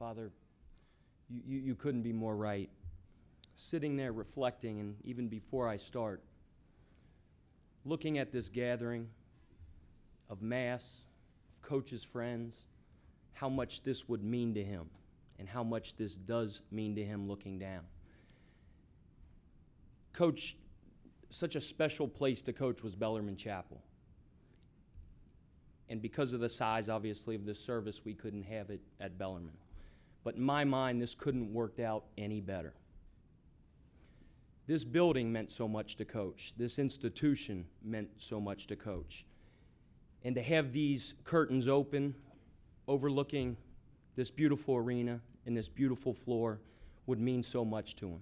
Father, you couldn't be more right. Sitting there reflecting, and even before I start, looking at this gathering of mass, of coaches' friends, how much this would mean to him, and how much this does mean to him looking down. Coach, such a special place to coach was Bellarmine Chapel. And because of the size, obviously, of this service, we couldn't have it at Bellarmine. But in my mind, this couldn't worked out any better. This building meant so much to Coach. This institution meant so much to Coach. And to have these curtains open, overlooking this beautiful arena and this beautiful floor would mean so much to him.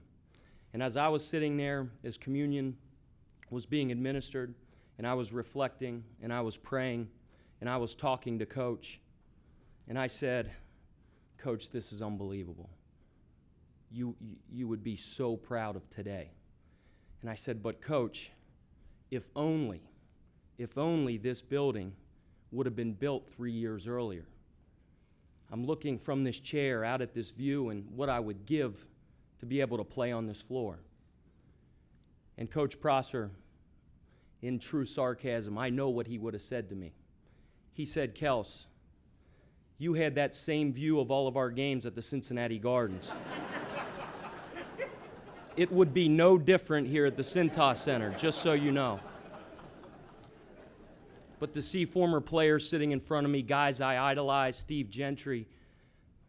And as I was sitting there, as communion was being administered, and I was reflecting, and I was praying, and I was talking to Coach, and I said, Coach, this is unbelievable. You would be so proud of today. And I said, but Coach, if only this building would have been built 3 years earlier. I'm looking from this chair out at this view and what I would give to be able to play on this floor. And Coach Prosser, in true sarcasm, I know what he would have said to me. He said, Kels, you had that same view of all of our games at the Cincinnati Gardens. It would be no different here at the Cintas Center, just so you know. But to see former players sitting in front of me, guys I idolized, Steve Gentry,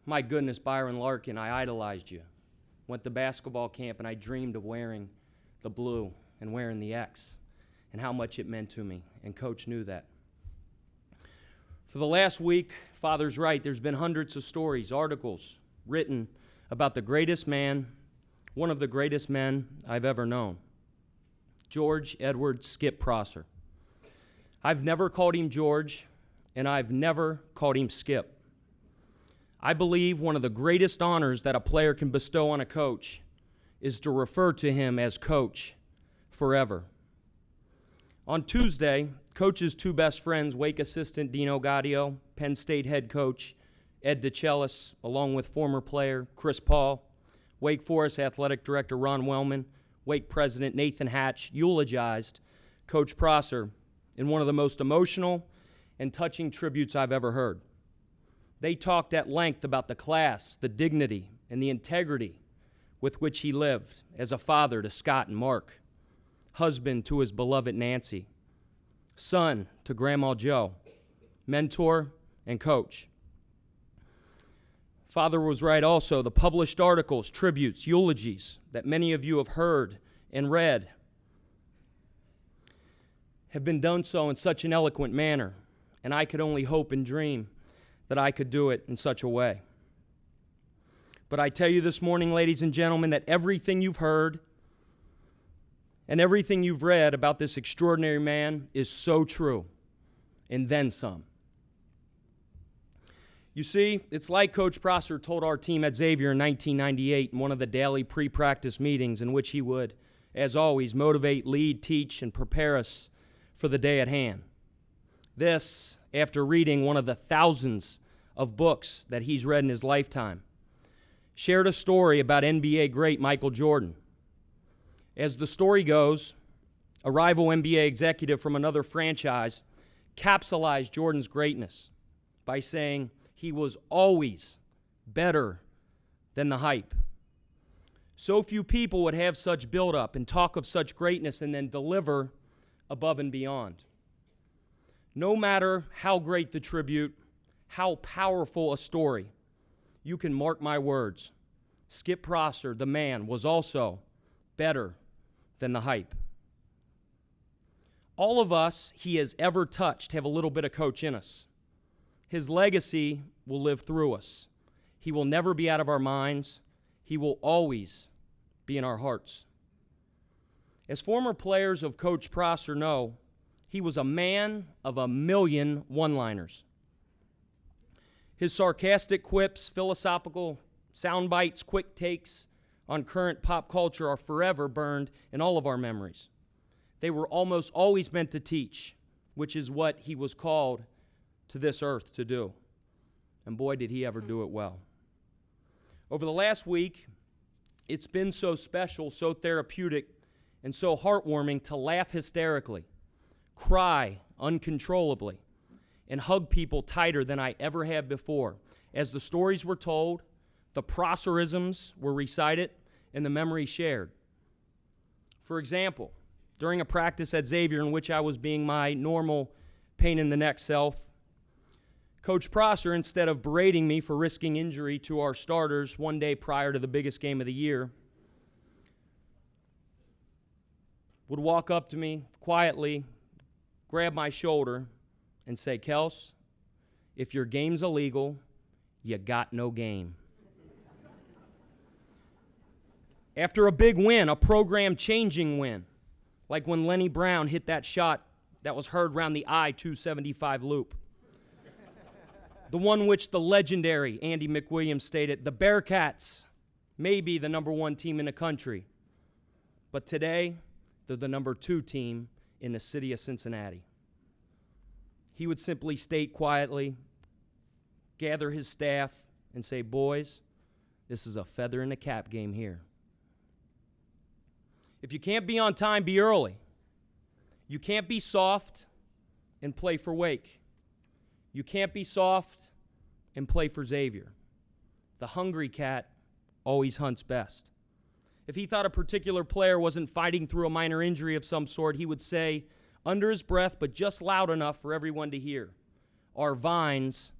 my goodness, Byron Larkin, I idolized you. Went to basketball camp and I dreamed of wearing the blue and wearing the X and how much it meant to me, and Coach knew that. For the last week, Father's right, there's been hundreds of stories, articles written about the greatest man, one of the greatest men I've ever known, George Edward Skip Prosser. I've never called him George, and I've never called him Skip. I believe one of the greatest honors that a player can bestow on a coach is to refer to him as Coach forever. On Tuesday, Coach's two best friends, Wake assistant Dino Gaudio, Penn State head coach Ed DeChellis, along with former player Chris Paul, Wake Forest athletic director Ron Wellman, Wake president Nathan Hatch, eulogized Coach Prosser in one of the most emotional and touching tributes I've ever heard. They talked at length about the class, the dignity, and the integrity with which he lived as a father to Scott and Mark, husband to his beloved Nancy, son to Grandma Joe, mentor and coach. Father was right also. The published articles, tributes, eulogies that many of you have heard and read have been done so in such an eloquent manner, and I could only hope and dream that I could do it in such a way. But I tell you this morning, ladies and gentlemen, that everything you've heard and everything you've read about this extraordinary man is so true, and then some. You see, it's like Coach Prosser told our team at Xavier in 1998 in one of the daily pre-practice meetings in which he would, as always, motivate, lead, teach, and prepare us for the day at hand. This, after reading one of the thousands of books that he's read in his lifetime, shared a story about NBA great Michael Jordan. As the story goes, a rival NBA executive from another franchise capsulized Jordan's greatness by saying he was always better than the hype. So few people would have such buildup and talk of such greatness and then deliver above and beyond. No matter how great the tribute, how powerful a story, you can mark my words. Skip Prosser, the man, was also better than the hype. All of us he has ever touched have a little bit of Coach in us. His legacy will live through us. He will never be out of our minds. He will always be in our hearts. As former players of Coach Prosser know, he was a man of a million one-liners. His sarcastic quips, philosophical sound bites, quick takes on current pop culture are forever burned in all of our memories. They were almost always meant to teach, which is what he was called to this earth to do. And boy, did he ever do it well. Over the last week, it's been so special, so therapeutic, and so heartwarming to laugh hysterically, cry uncontrollably, and hug people tighter than I ever have before, as the stories were told, the Prosserisms were recited, and the memories shared. For example, during a practice at Xavier in which I was being my normal pain-in-the-neck self, Coach Prosser, instead of berating me for risking injury to our starters one day prior to the biggest game of the year, would walk up to me quietly, grab my shoulder, and say, "Kels, if your game's illegal, you got no game." After a big win, a program-changing win, like when Lenny Brown hit that shot that was heard round the I-275 loop, the one which the legendary Andy McWilliams stated, "The Bearcats may be the #1 team in the country, but today they're the #2 team in the city of Cincinnati." He would simply state quietly, gather his staff, and say, "Boys, this is a feather in the cap game here. If you can't be on time, be early. You can't be soft and play for Wake. You can't be soft and play for Xavier. The hungry cat always hunts best." If he thought a particular player wasn't fighting through a minor injury of some sort, he would say, under his breath, but just loud enough for everyone to hear, "Our vines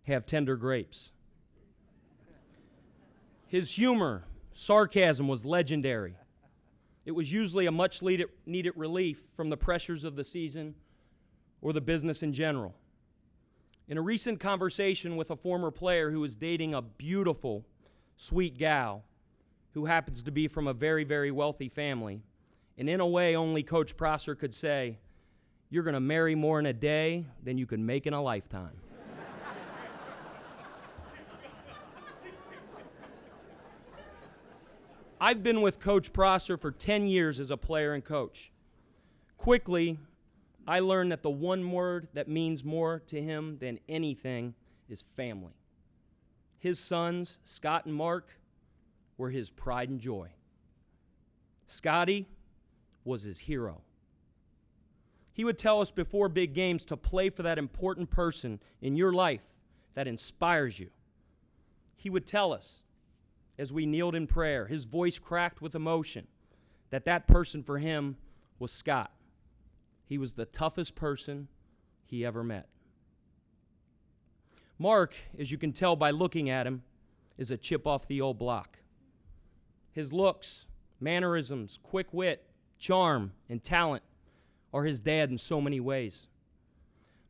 have tender grapes." His humor, sarcasm was legendary. It was usually a much-needed relief from the pressures of the season or the business in general. In a recent conversation with a former player who was dating a beautiful, sweet gal who happens to be from a very, very wealthy family, and in a way only Coach Prosser could say, "You're going to marry more in a day than you could make in a lifetime." I've been with Coach Prosser for 10 years as a player and coach. Quickly, I learned that the one word that means more to him than anything is family. His sons, Scott and Mark, were his pride and joy. Scotty was his hero. He would tell us before big games to play for that important person in your life that inspires you. He would tell us, as we kneeled in prayer, his voice cracked with emotion, that person for him was Scott. He was the toughest person he ever met. Mark, as you can tell by looking at him, is a chip off the old block. His looks, mannerisms, quick wit, charm, and talent are his dad in so many ways.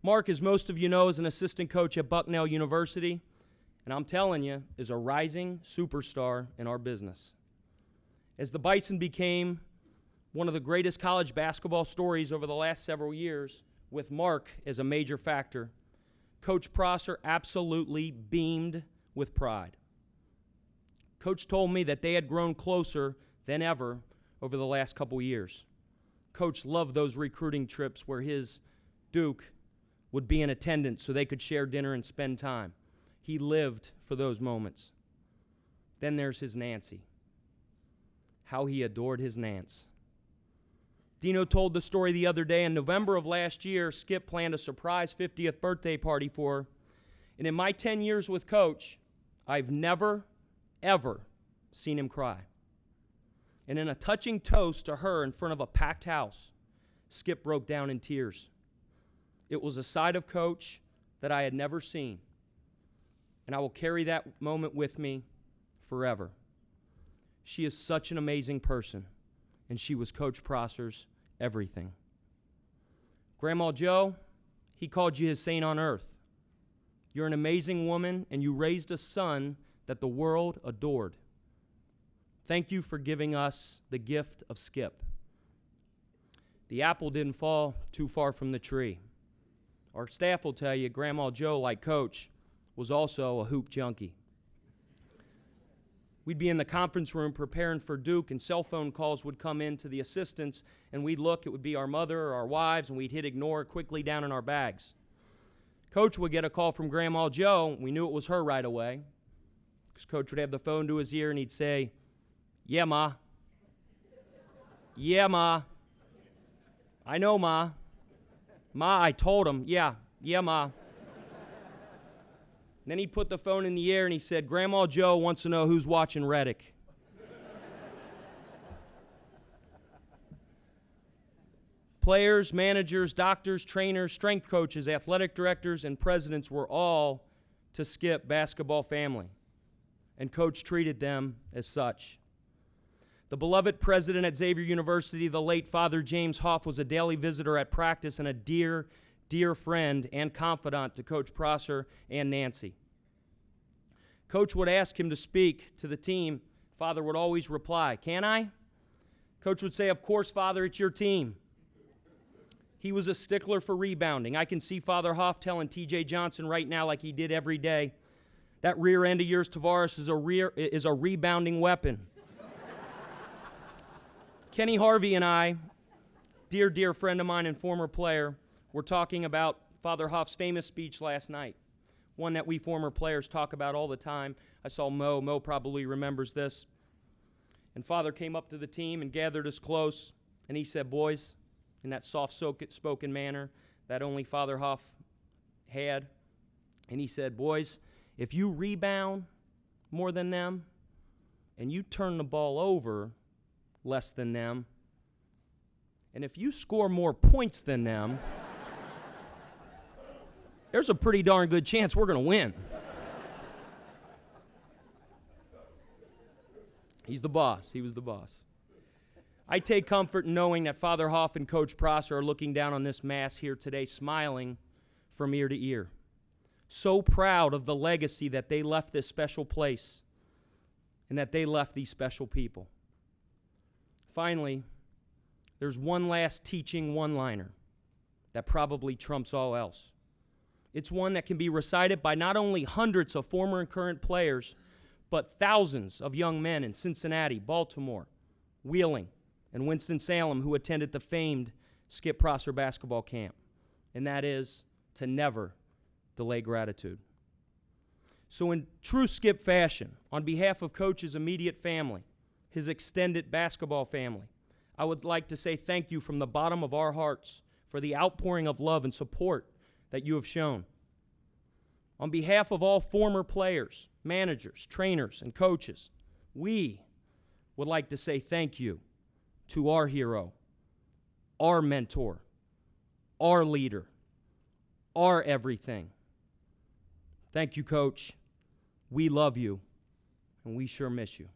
Mark, as most of you know, is an assistant coach at Bucknell University, and I'm telling you, is a rising superstar in our business. As the Bison became one of the greatest college basketball stories over the last several years, with Mark as a major factor, Coach Prosser absolutely beamed with pride. Coach told me that they had grown closer than ever over the last couple years. Coach loved those recruiting trips where his Duke would be in attendance so they could share dinner and spend time. He lived for those moments. Then there's his Nancy. How he adored his Nance. Dino told the story the other day. In November of last year, Skip planned a surprise 50th birthday party for her. And in my 10 years with Coach, I've never, ever seen him cry. And in a touching toast to her in front of a packed house, Skip broke down in tears. It was a side of Coach that I had never seen. And I will carry that moment with me forever. She is such an amazing person, and she was Coach Prosser's everything. Grandma Joe, he called you his saint on earth. You're an amazing woman, and you raised a son that the world adored. Thank you for giving us the gift of Skip. The apple didn't fall too far from the tree. Our staff will tell you Grandma Joe, like Coach, was also a hoop junkie. We'd be in the conference room preparing for Duke, and cell phone calls would come in to the assistants, and we'd look, it would be our mother or our wives, and we'd hit ignore quickly down in our bags. Coach would get a call from Grandma Joe. We knew it was her right away Because Coach would have the phone to his ear and he'd say, "Yeah, Ma. Yeah, Ma. I know, Ma. Ma, I told him. Yeah, Ma." And then he'd put the phone in the air and he said, "Grandma Joe wants to know who's watching Reddick." Players, managers, doctors, trainers, strength coaches, athletic directors, and presidents were all to Skip basketball family, and Coach treated them as such. The beloved president at Xavier University, the late Father James Hoff, was a daily visitor at practice and a dear, dear friend and confidant to Coach Prosser and Nancy. Coach would ask him to speak to the team. Father would always reply, "Can I?" Coach would say, "Of course, Father, it's your team." He was a stickler for rebounding. I can see Father Hoff telling T.J. Johnson right now, like he did every day, "That rear end of yours, Tavares, is a rebounding weapon." Kenny Harvey and I, dear, dear friend of mine and former player, were talking about Father Hoff's famous speech last night, one that we former players talk about all the time. I saw Mo. Mo probably remembers this. And Father came up to the team and gathered us close, and he said, "Boys," in that soft-spoken manner that only Father Hoff had. And he said, "Boys, if you rebound more than them and you turn the ball over less than them, and if you score more points than them, there's a pretty darn good chance we're going to win." He's the boss. He was the boss. I take comfort in knowing that Father Hoff and Coach Prosser are looking down on this mass here today, smiling from ear to ear. So proud of the legacy that they left this special place and that they left these special people. Finally, there's one last teaching one-liner that probably trumps all else. It's one that can be recited by not only hundreds of former and current players, but thousands of young men in Cincinnati, Baltimore, Wheeling, and Winston-Salem who attended the famed Skip Prosser basketball camp, and that is to never delay gratitude. So in true Skip fashion, on behalf of Coach's immediate family, his extended basketball family, I would like to say thank you from the bottom of our hearts for the outpouring of love and support that you have shown. On behalf of all former players, managers, trainers, and coaches, we would like to say thank you to our hero, our mentor, our leader, our everything. Thank you, Coach. We love you, and we sure miss you.